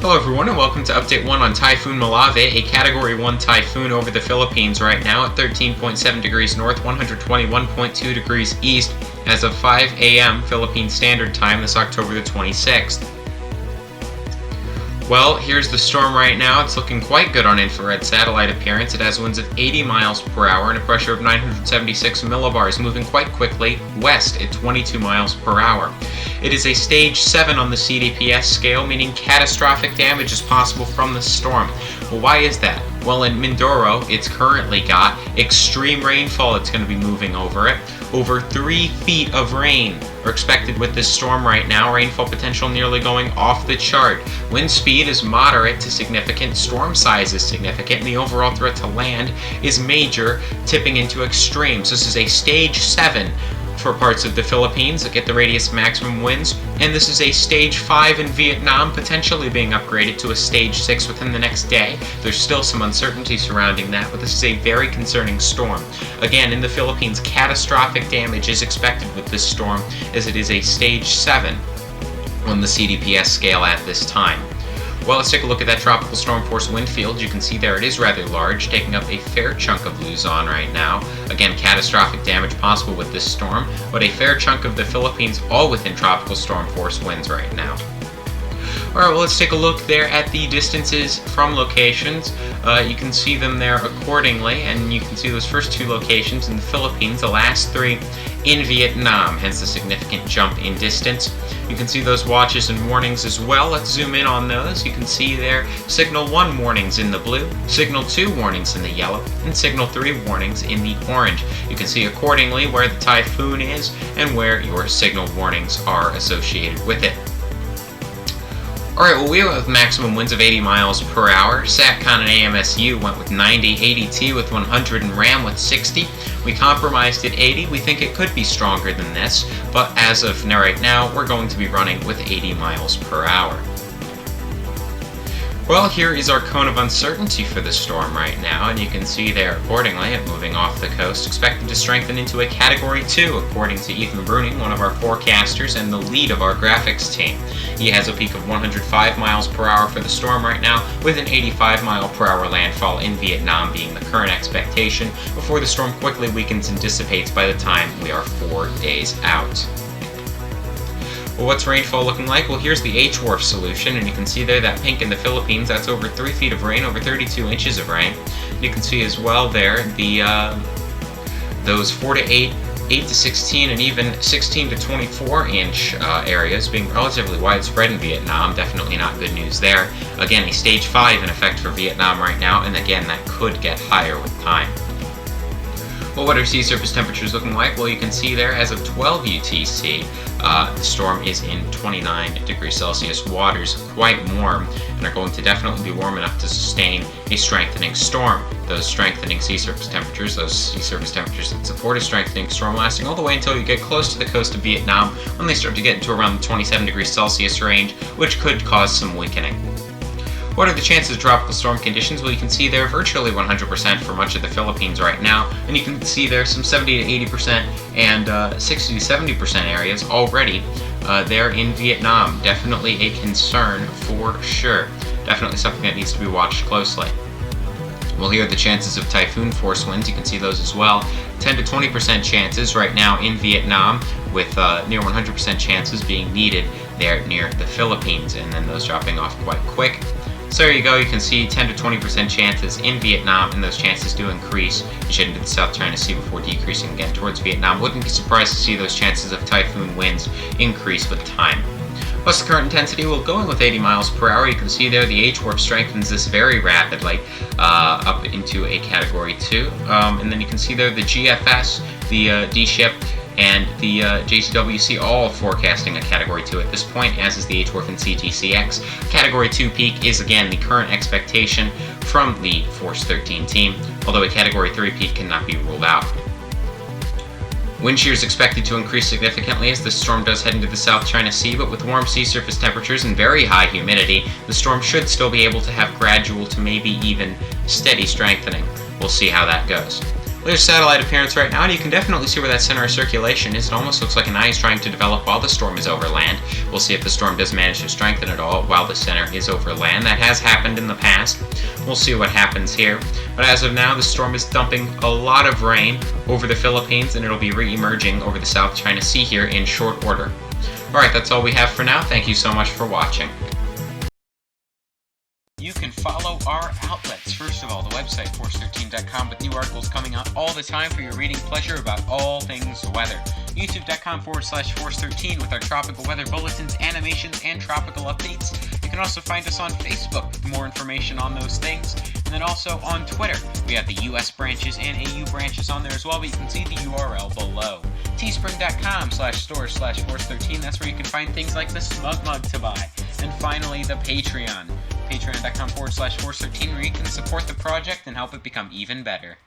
Hello everyone and welcome to Update 1 on Typhoon Molave, a Category 1 typhoon over the Philippines right now at 13.7 degrees north, 121.2 degrees east as of 5 a.m. Philippine Standard Time this October the 26th. Well, here's the storm right now. It's looking quite good on infrared satellite appearance. It has winds of 80 miles per hour and a pressure of 976 millibars, moving quite quickly west at 22 miles per hour. It is a stage 7 on the CDPS scale, meaning catastrophic damage is possible from the storm. Well, why is that? Well, in Mindoro, it's currently got extreme rainfall. It's going to be moving over it. Over 3 feet of rain are expected with this storm right now. Rainfall potential nearly going off the chart. Wind speed is moderate to significant. Storm size is significant. And the overall threat to land is major, tipping into extremes. This is a stage 7 for parts of the Philippines that get the radius maximum winds, and this is a stage 5 in Vietnam, potentially being upgraded to a stage 6 within the next day. There's still some uncertainty surrounding that, but this is a very concerning storm. Again, in the Philippines, catastrophic damage is expected with this storm, as it is a stage 7 on the CDPS scale at this time. Well, let's take a look at that tropical storm force wind field. You can see there it is rather large, taking up a fair chunk of Luzon right now. Again, catastrophic damage possible with this storm, but a fair chunk of the Philippines all within tropical storm force winds right now. Alright, well, let's take a look there at the distances from locations. You can see them there accordingly, and you can see those first 2 locations in the Philippines, the last 3 in Vietnam, hence the significant jump in distance. You can see those watches and warnings as well. Let's zoom in on those. You can see there Signal 1 warnings in the blue, Signal 2 warnings in the yellow, and Signal 3 warnings in the orange. You can see accordingly where the typhoon is and where your signal warnings are associated with it. Alright, well, we went with maximum winds of 80 miles per hour. SATCON and AMSU went with 90, ADT with 100, and RAM with 60. We compromised at 80. We think it could be stronger than this, but as of right now, we're going to be running with 80 miles per hour. Well, here is our cone of uncertainty for the storm right now, and you can see there accordingly it moving off the coast, expected to strengthen into a Category 2, according to Ethan Bruning, one of our forecasters and the lead of our graphics team. He has a peak of 105 miles per hour for the storm right now, with an 85 mile per hour landfall in Vietnam being the current expectation, before the storm quickly weakens and dissipates by the time we are 4 days out. Well, what's rainfall looking like? Well, here's the HWRF solution, and you can see there that pink in the Philippines, that's over 3 feet of rain, over 32 inches of rain. You can see as well there the those 4 to 8, 8 to 16, and even 16 to 24 inch areas being relatively widespread in Vietnam. Definitely not good news there. Again, a stage 5 in effect for Vietnam right now, and again, that could get higher with time. Well, what are sea surface temperatures looking like? Well, you can see there as of 12 UTC, the storm is in 29 degrees Celsius. Waters quite warm and are going to definitely be warm enough to sustain a strengthening storm. Those strengthening sea surface temperatures, those sea surface temperatures that support a strengthening storm lasting all the way until you get close to the coast of Vietnam, when they start to get into around the 27 degrees Celsius range, which could cause some weakening. What are the chances of tropical storm conditions? Well, you can see there virtually 100% for much of the Philippines right now, and you can see there some 70 to 80% and 60 to 70% areas already there in Vietnam. Definitely a concern for sure. Definitely something that needs to be watched closely. Well, here are the chances of typhoon force winds. You can see those as well. 10 to 20% chances right now in Vietnam, with near 100% chances being needed there near the Philippines, and then those dropping off quite quick. So there you go, you can see 10 to 20% chances in Vietnam, and those chances do increase as you head into the South China Sea before decreasing again towards Vietnam. Wouldn't be surprised to see those chances of typhoon winds increase with time. What's the current intensity? Well, going with 80 miles per hour, you can see there the HWRF strengthens this very rapidly up into a Category 2. And then you can see there the GFS, the D-ship, and the JCWC all forecasting a Category 2 at this point, as is the HWRF and CTCX. Category 2 peak is again the current expectation from the Force 13 team, although a Category 3 peak cannot be ruled out. Wind shear is expected to increase significantly as the storm does head into the South China Sea, but with warm sea surface temperatures and very high humidity, the storm should still be able to have gradual to maybe even steady strengthening. We'll see how that goes. There's satellite appearance right now, and you can definitely see where that center of circulation is. It almost looks like an eye is trying to develop while the storm is over land. We'll see if the storm does manage to strengthen at all while the center is over land. That has happened in the past. We'll see what happens here. But as of now, the storm is dumping a lot of rain over the Philippines, and it'll be re-emerging over the South China Sea here in short order. Alright, that's all we have for now. Thank you so much for watching. You can follow our outlets. First of all, the website, force13.com, with new articles coming out all the time for your reading pleasure about all things weather. YouTube.com/force13 with our tropical weather bulletins, animations, and tropical updates. You can also find us on Facebook with more information on those things. And then also on Twitter. We have the US branches and AU branches on there as well, but you can see the URL below. Teespring.com/store/force13. That's where you can find things like the Smug Mug to buy. And finally, the Patreon. Patreon.com/force13, where you can support the project and help it become even better.